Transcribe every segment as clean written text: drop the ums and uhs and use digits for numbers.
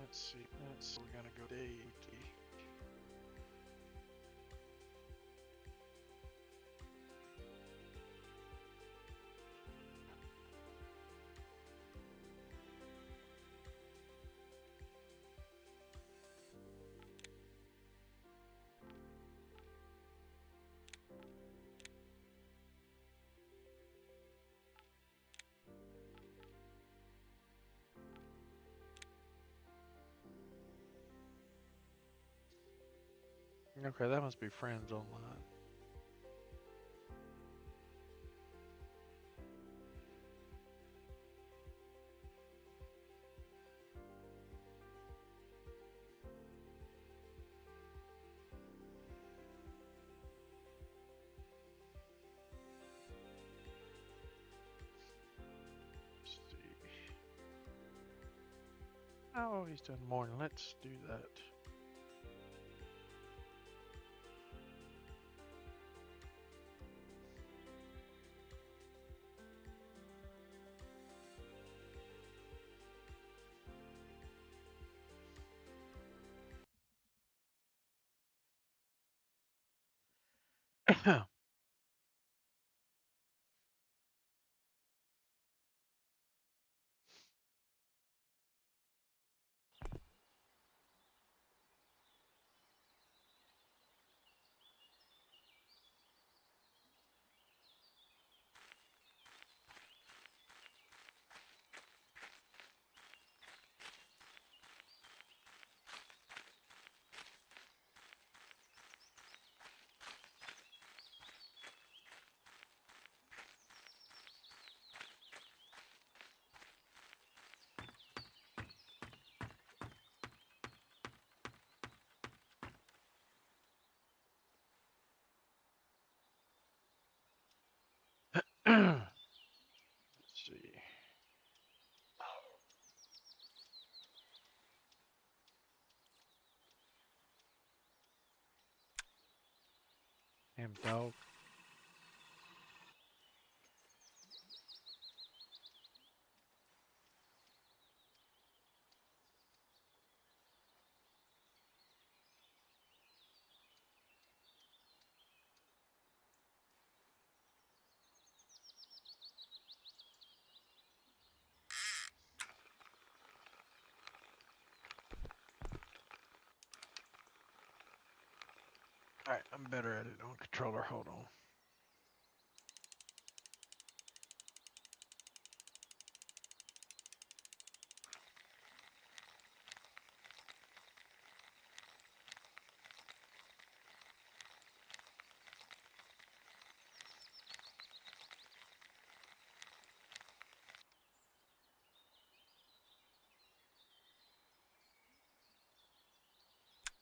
Let's see. We're gonna go day 80. Okay, that must be friends online. Let's see. Oh, he's done morning. Let's do that. Let's see. Damn dog. Alright, I'm better at it on controller. Hold on.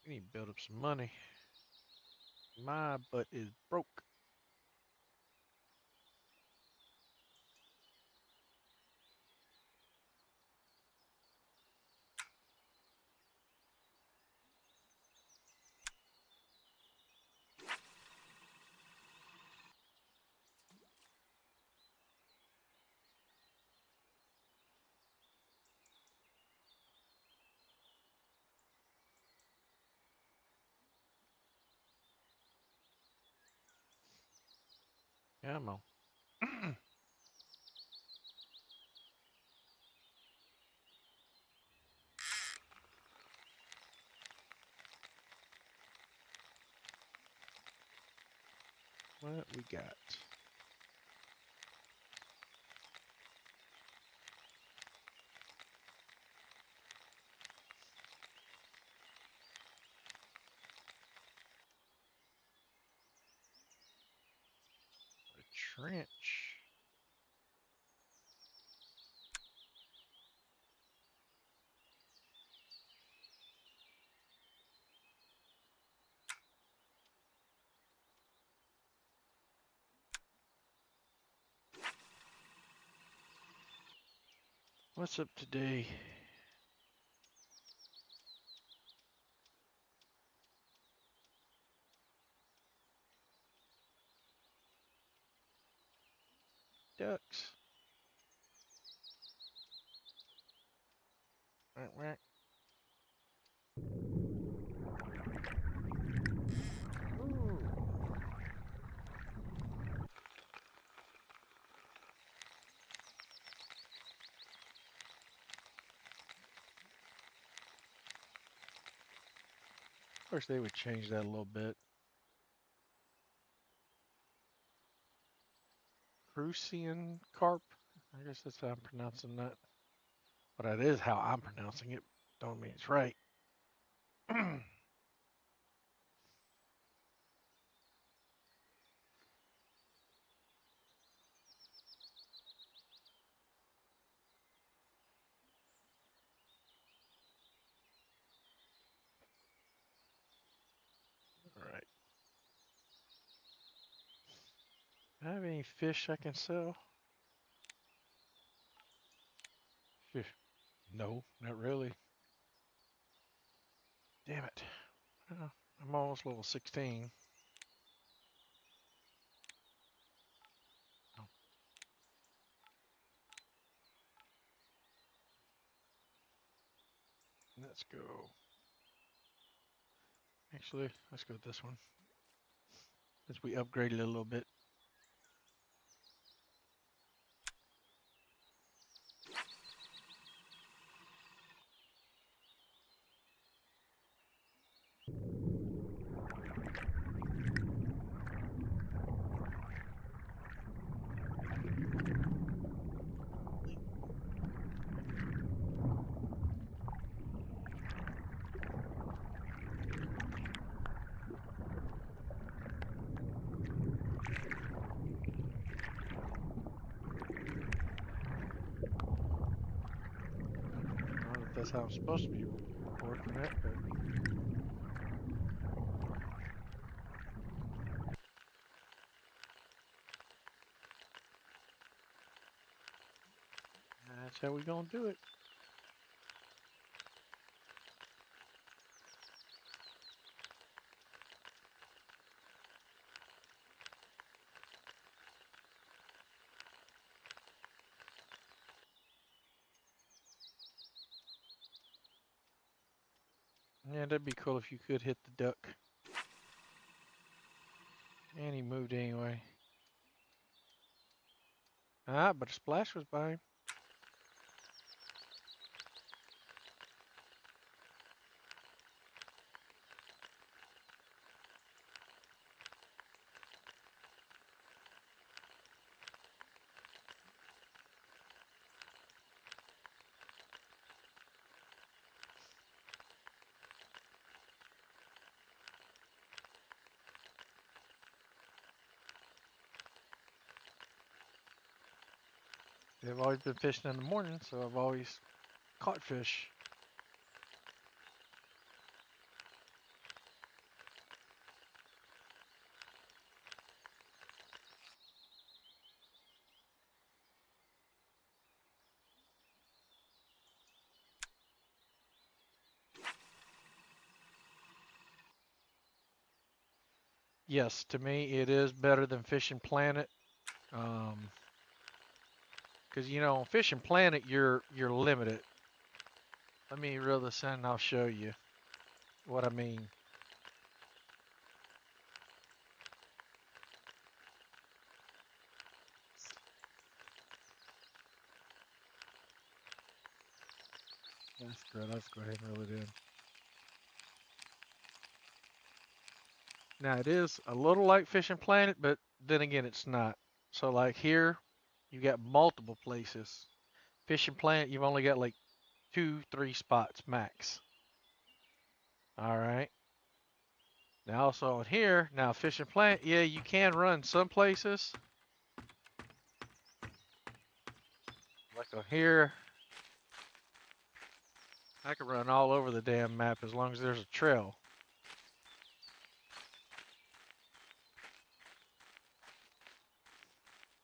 We need to build up some money. My butt is broke. Come on. What we got? A trench. What's up today? Ducks. Quack, quack. wish they would change that a little bit. Crucian carp? I guess that's how I'm pronouncing that. But that is how I'm pronouncing it. Don't mean it's right. Alright. Do I have any fish I can sell? Fish. No, not really. Damn it. I'm almost level 16. Oh, let's go. Actually, let's go with this one. Since we upgraded it a little bit. I don't know if that's how I'm supposed to be working it, but that's how we gonna do it. Yeah, that'd be cool if you could hit the duck. And he moved anyway. Ah, but a splash was by him. I've always been fishing in the morning, so I've always caught fish. Yes, to me it is better than Fishing Planet. Because you know, on Fishing Planet you're limited. Let me reel this in and I'll show you what I mean. That's good. Let's go ahead and reel it in. Now it is a little like Fishing Planet, but then again it's not. So like here, you got multiple places. Fishing Planet, you've only got like 2, 3 spots max. All right. Now also on here, now Fishing Planet, yeah, you can run some places. Like on here, I can run all over the damn map as long as there's a trail.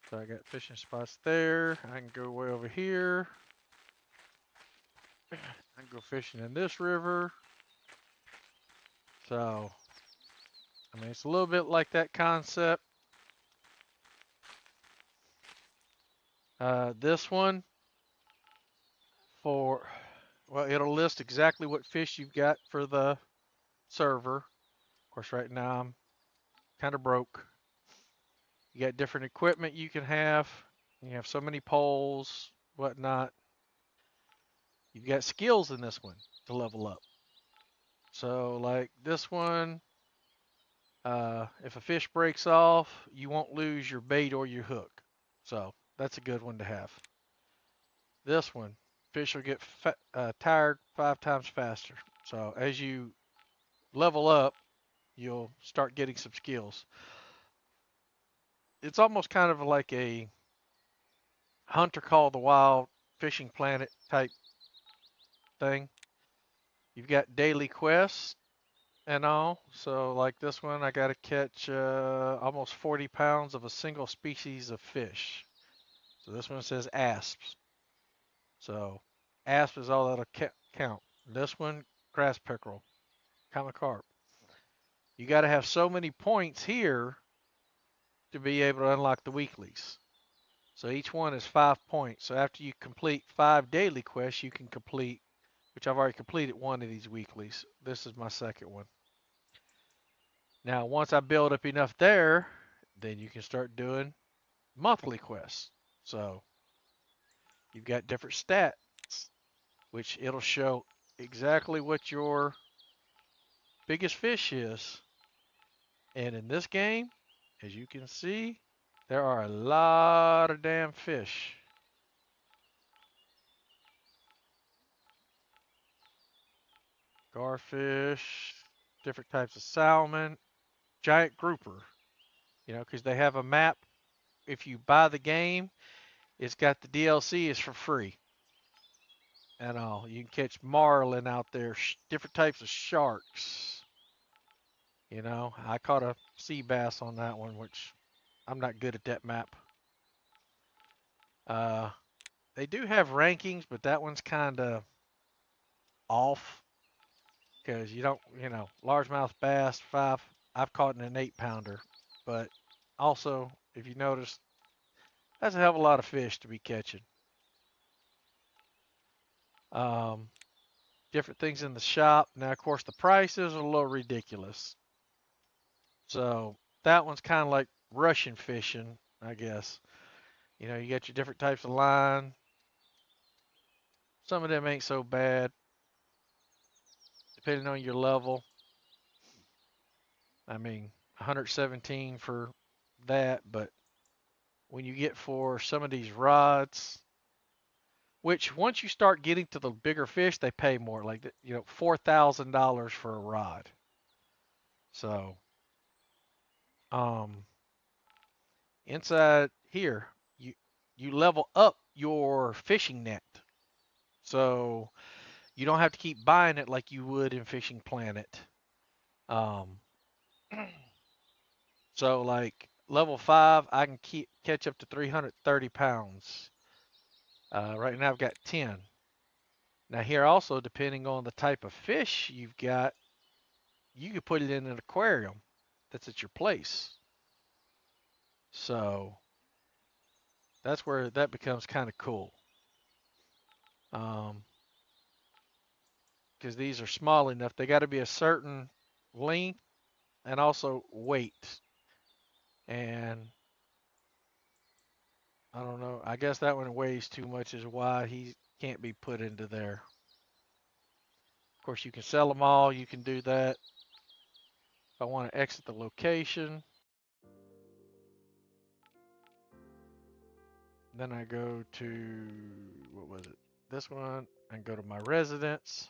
So I got fishing spots there. I can go way over here. I can go fishing in this river. So, I mean, it's a little bit like that concept. This one for, well, it'll list exactly what fish you've got for the server. Of course, right now I'm kind of broke. You got different equipment you can have. You have so many poles, whatnot. You've got skills in this one to level up. So like this one, if a fish breaks off, you won't lose your bait or your hook. So that's a good one to have. This one, fish will get tired 5 times faster. So as you level up, you'll start getting some skills. It's almost kind of like a Hunter Call the Wild Fishing Planet type thing. You've got daily quests and all. So like this one, I got to catch almost 40 pounds of a single species of fish. So this one says asps. So asp is all that'll count. This one, grass pickerel, common carp. You got to have so many points here to be able to unlock the weeklies. So each one is 5 points. So after you complete 5 daily quests, you can complete, which I've already completed one of these weeklies. This is my second one. Now, once I build up enough there, then you can start doing monthly quests. So you've got different stats, which it'll show exactly what your biggest fish is. And in this game, as you can see, there are a lot of damn fish. Garfish, different types of salmon, giant grouper, because they have a map. If you buy the game, it's got the DLC is for free. And all. You can catch marlin out there, different types of sharks. I caught a sea bass on that one, which I'm not good at that map. They do have rankings, but that one's kind of off because you don't, largemouth bass, 5, I've caught in an 8-pounder. But also, if you notice, that's a hell of a lot of fish to be catching. Different things in the shop. Now, of course, the prices are a little ridiculous. So that one's kind of like Russian fishing, I guess. You got your different types of line. Some of them ain't so bad, depending on your level. I mean, 117 for that, but when you get for some of these rods, which once you start getting to the bigger fish, they pay more, like $4,000 for a rod. So, inside here, you level up your fishing net, so you don't have to keep buying it like you would in Fishing Planet. So like level 5, I can catch up to 330 pounds. Right now I've got 10. Now here also, depending on the type of fish you've got, you can put it in an aquarium that's at your place. So that's where that becomes kind of cool. Because these are small enough, they got to be a certain length and also weight. And I don't know, I guess that one weighs too much is why he can't be put into there. Of course, you can sell them all. You can do that. If I want to exit the location, then I go to, what was it? This one, and go to my residence.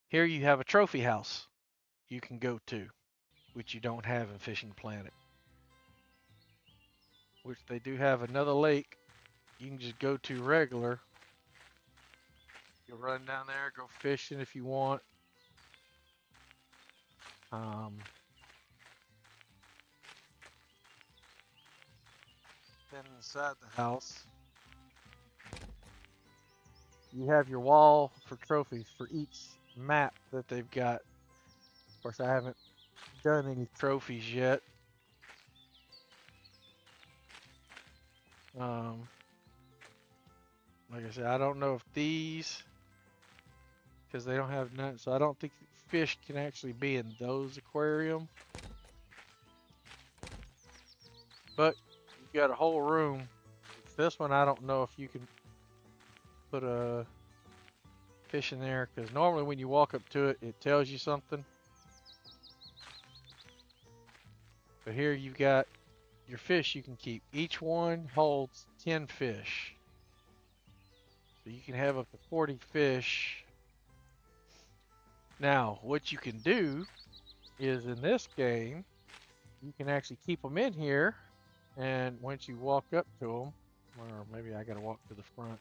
Here you have a trophy house you can go to, which you don't have in Fishing Planet. Which they do have another lake you can just go to regular. You'll run down there, go fishing if you want. Then inside the house, you have your wall for trophies for each map that they've got. Of course, I haven't done any trophies yet. Like I said, I don't know if these, because they don't have none, so I don't think fish can actually be in those aquarium. But you've got a whole room. This one, I don't know if you can put a fish in there because normally when you walk up to it, it tells you something. But here you've got your fish you can keep. Each one holds 10 fish. So you can have up to 40 fish. Now, what you can do is in this game, you can actually keep them in here. And once you walk up to them, or maybe I gotta walk to the front.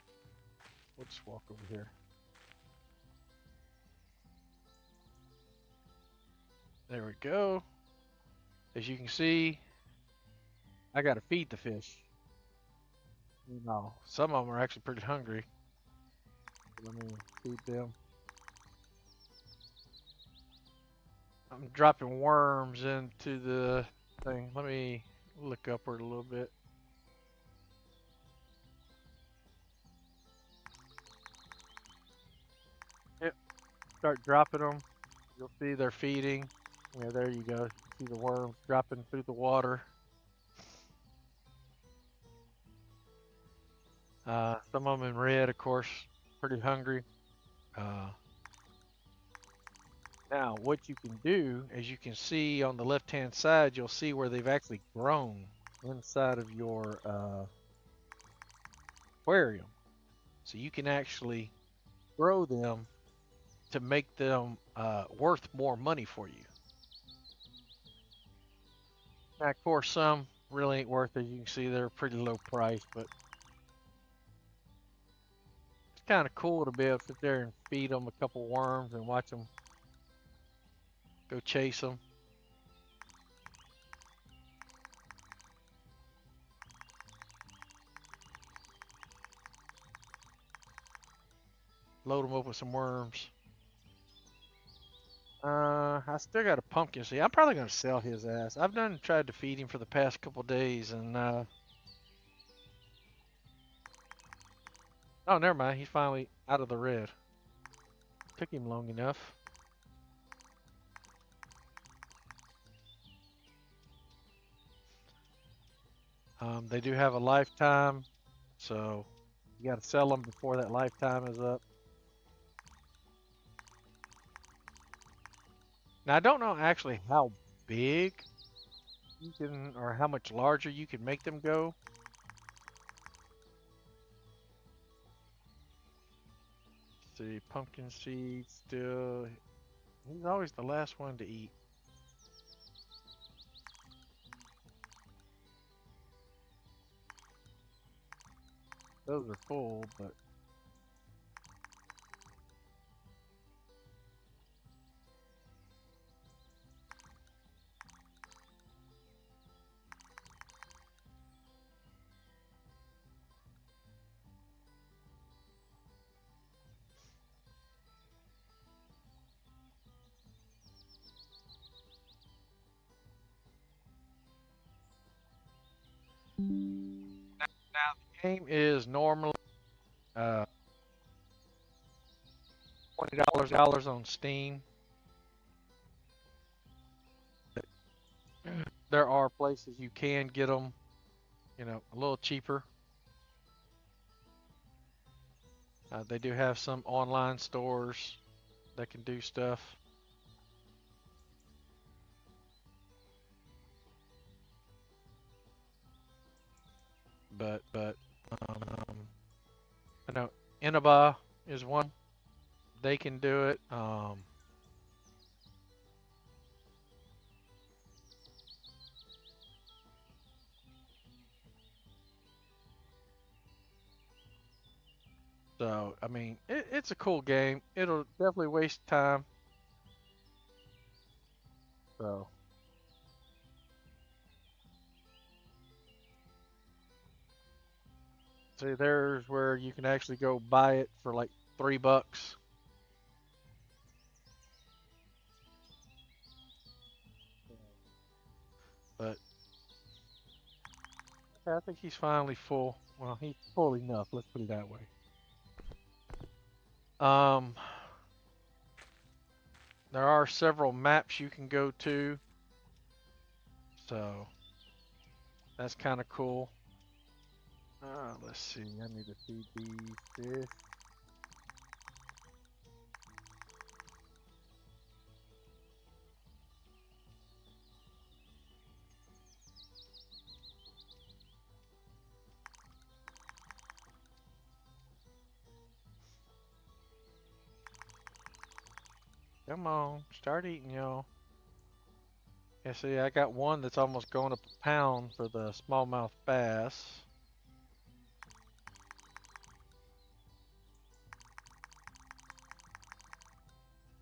We'll just walk over here. There we go. As you can see, I gotta feed the fish. You know, some of them are actually pretty hungry. Let me feed them. I'm dropping worms into the thing. Let me look upward a little bit. Yep. Start dropping them. You'll see they're feeding. Yeah, there you go. You see the worms dropping through the water. Some of them in red, of course, pretty hungry. Now, what you can do, as you can see on the left-hand side, you'll see where they've actually grown inside of your aquarium. So you can actually grow them to make them worth more money for you. Now, of course, some really ain't worth it. You can see they're pretty low price, but it's kind of cool to be able to sit there and feed them a couple worms and watch them go chase them. Load them up with some worms. I still got a pumpkin seed. I'm probably gonna sell his ass. I've tried to feed him for the past couple days, and oh, never mind. He's finally out of the red. Took him long enough. They do have a lifetime, so you got to sell them before that lifetime is up. Now I don't know actually how big you can, or how much larger you can make them go. Let's see, pumpkin seeds still. He's always the last one to eat. Those are full, but now the game is normally $20 on Steam. There are places you can get them, you know, a little cheaper. They do have some online stores that can do stuff. But I know Inaba is one. They can do it. So I mean, it's a cool game. It'll definitely waste time. So see, there's where you can actually go buy it for like $3. But yeah, I think he's finally full. Well, he's full enough. Let's put it that way. Um, there are several maps you can go to, so that's kind of cool. Let's see. I need to feed these fish. Come on, start eating, y'all. Yeah, see, I got one that's almost going up a pound for the smallmouth bass.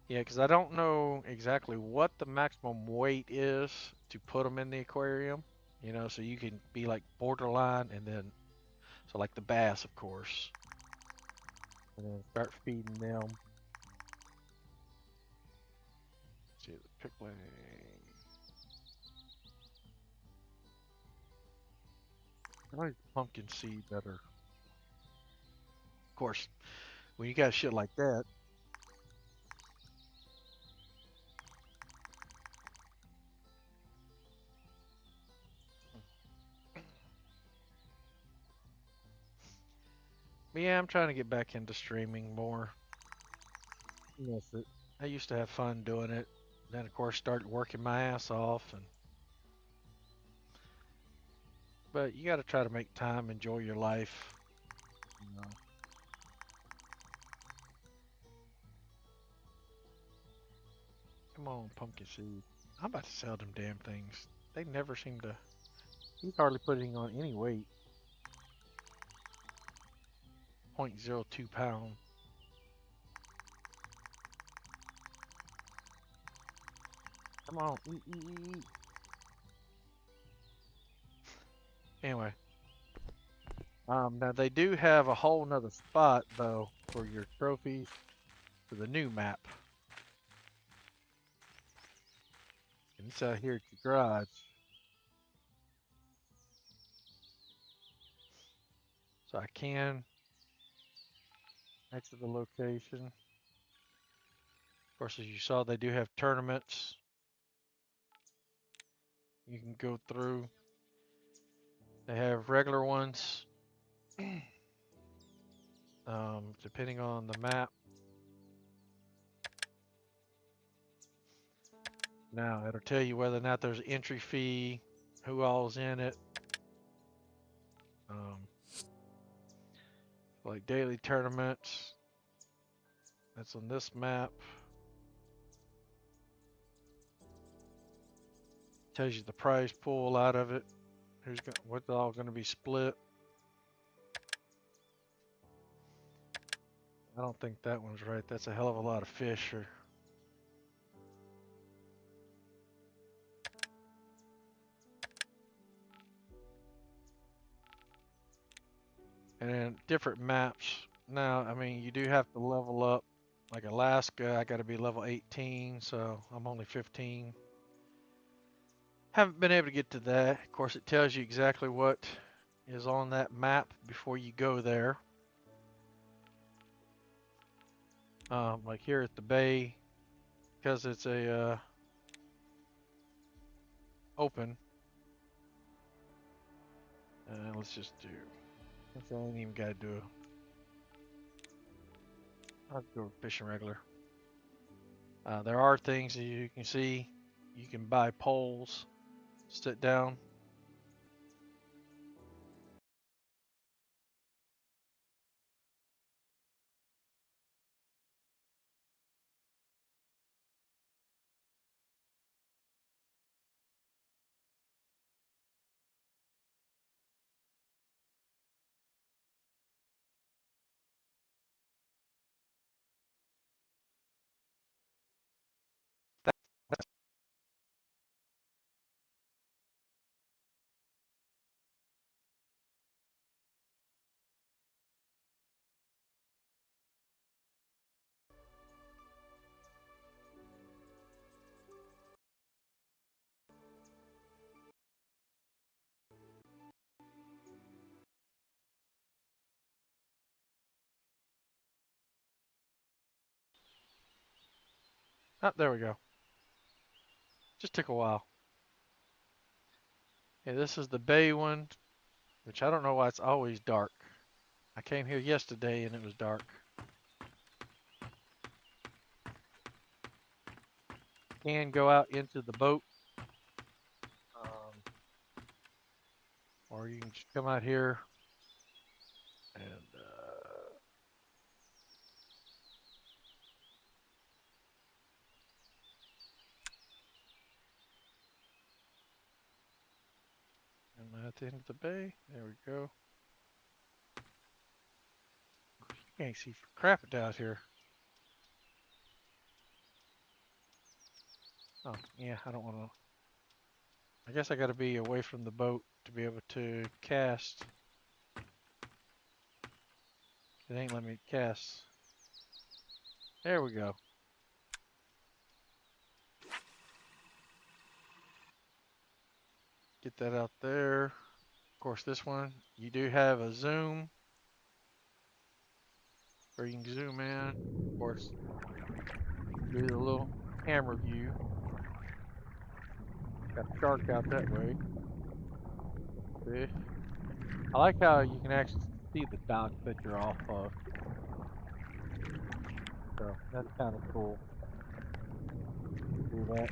Yeah, because I don't know exactly what the maximum weight is to put them in the aquarium. You know, so you can be like borderline and then, so like the bass, of course, and then start feeding them. See the pickling. I like pumpkin seed better. Of course, when you got shit like that, yeah, I'm trying to get back into streaming more. Yes, I used to have fun doing it. Then, of course, started working my ass off, and but you got to try to make time, enjoy your life. You know. Come on, pumpkin seed. I'm about to sell them damn things. They never seem to. He's hardly putting on any weight. 0.02 pound. Come on, eat, eat, eat, eat. Anyway, now they do have a whole nother spot though for your trophies for the new map, and it's out here at your garage. So I can exit the location. Of course, as you saw, they do have tournaments. You can go through. They have regular ones, depending on the map. Now, it'll tell you whether or not there's entry fee, who all's in it. Um, like daily tournaments. That's on this map. Tells you the prize pool out of it. What's all going to be split. I don't think that one's right. That's a hell of a lot of fish. And then different maps. Now, I mean, you do have to level up. Like Alaska, I got to be level 18, so I'm only 15. Haven't been able to get to that. Of course, it tells you exactly what is on that map before you go there. Like here at the bay, because it's a open. Let's just do. I ain't even gotta do. I'll go fishing regular. There are things that you can see. You can buy poles, sit down. Oh, there we go. Just took a while. Yeah, this is the bay one, which I don't know why it's always dark. I came here yesterday and it was dark. You can go out into the boat, or you can just come out here and I'm at the end of the bay. There we go. You can't see for crap down here. Oh, yeah, I don't want to. I guess I got to be away from the boat to be able to cast. It ain't letting me cast. There we go. Get that out there. Of course, this one, you do have a zoom where you can zoom in. Of course, do the little camera view. Got the shark out that way. Fish. I like how you can actually see the dock that you're off of. So that's kind of cool. Do that.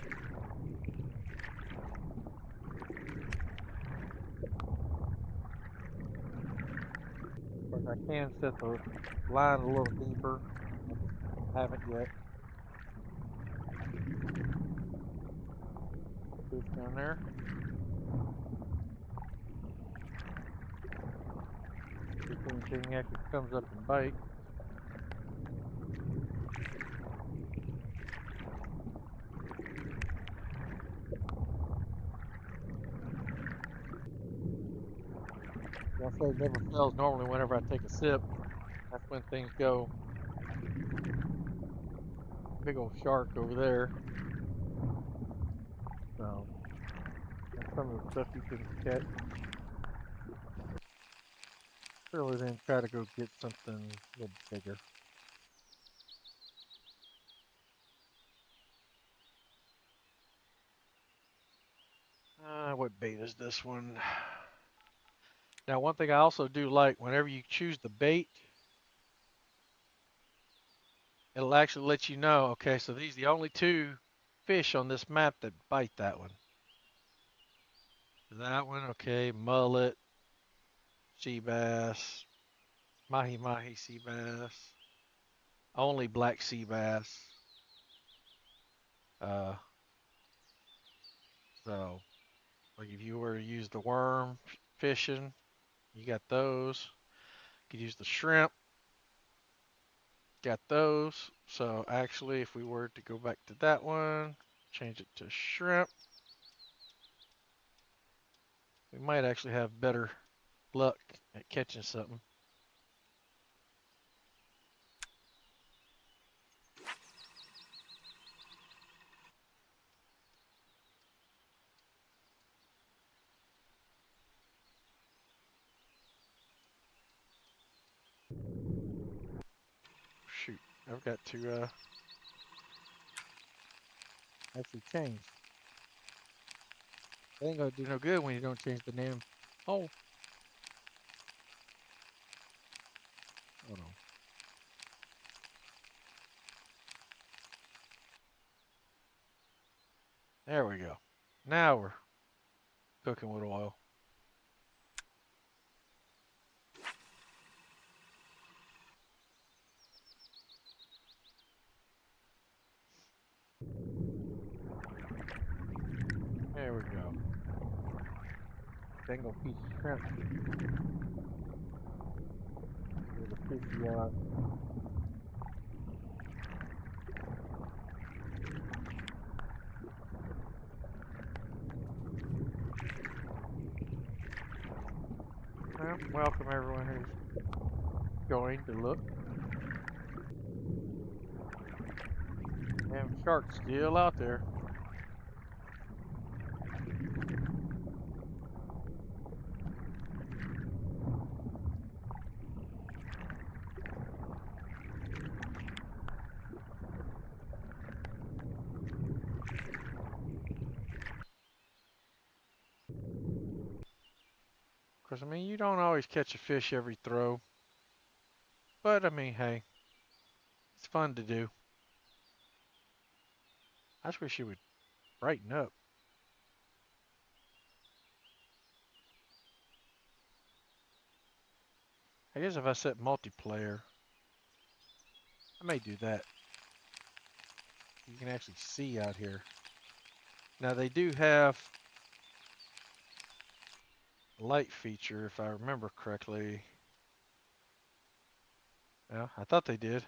Of course, I can set the line a little deeper. I just haven't yet. Fish down there. If anything actually comes up and bites. I say it never fails normally whenever I take a sip. That's when things go. Big old shark over there. So that's some of the stuff you can catch. Really then try to go get something a little bigger. What bait is this one? Now, one thing I also do like, whenever you choose the bait, it'll actually let you know, okay, so these are the only two fish on this map that bite that one. That one, okay, mullet, sea bass, mahi-mahi sea bass, only black sea bass. Uh, so, like if you were to use the worm fishing, you got those. You could use the shrimp, got those. So actually, if we were to go back to that one, change it to shrimp, we might actually have better luck at catching something. Shoot, I've got to actually change. It ain't gonna do no good when you don't change the name. Oh. Hold on. There we go. Now we're cooking with oil. There we go. Single piece of shrimp with a fishy Well, welcome everyone who's joined to look. Damn shark's still out there. Because, I mean, you don't always catch a fish every throw. But, I mean, hey, it's fun to do. I just wish it would brighten up. I guess if I set multiplayer, I may do that. You can actually see out here. Now, they do have light feature, if I remember correctly. Yeah, I thought they did.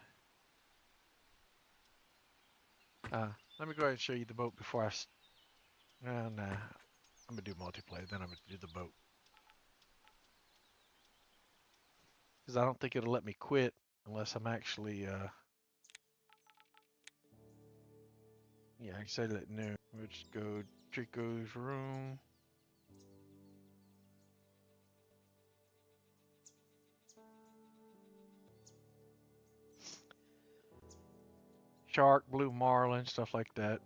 Let me go ahead and show you the boat before nah. I'm gonna do multiplayer, then I'm gonna do the boat. Because I don't think it'll let me quit unless I'm actually, yeah, I said it new. Let's go Trico's room. Shark, blue marlin, stuff like that.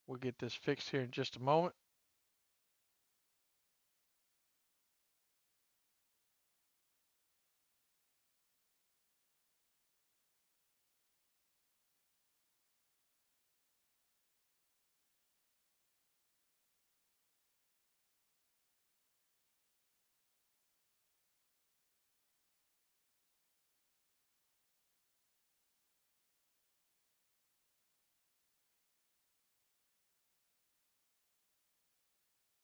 We'll get this fixed here in just a moment.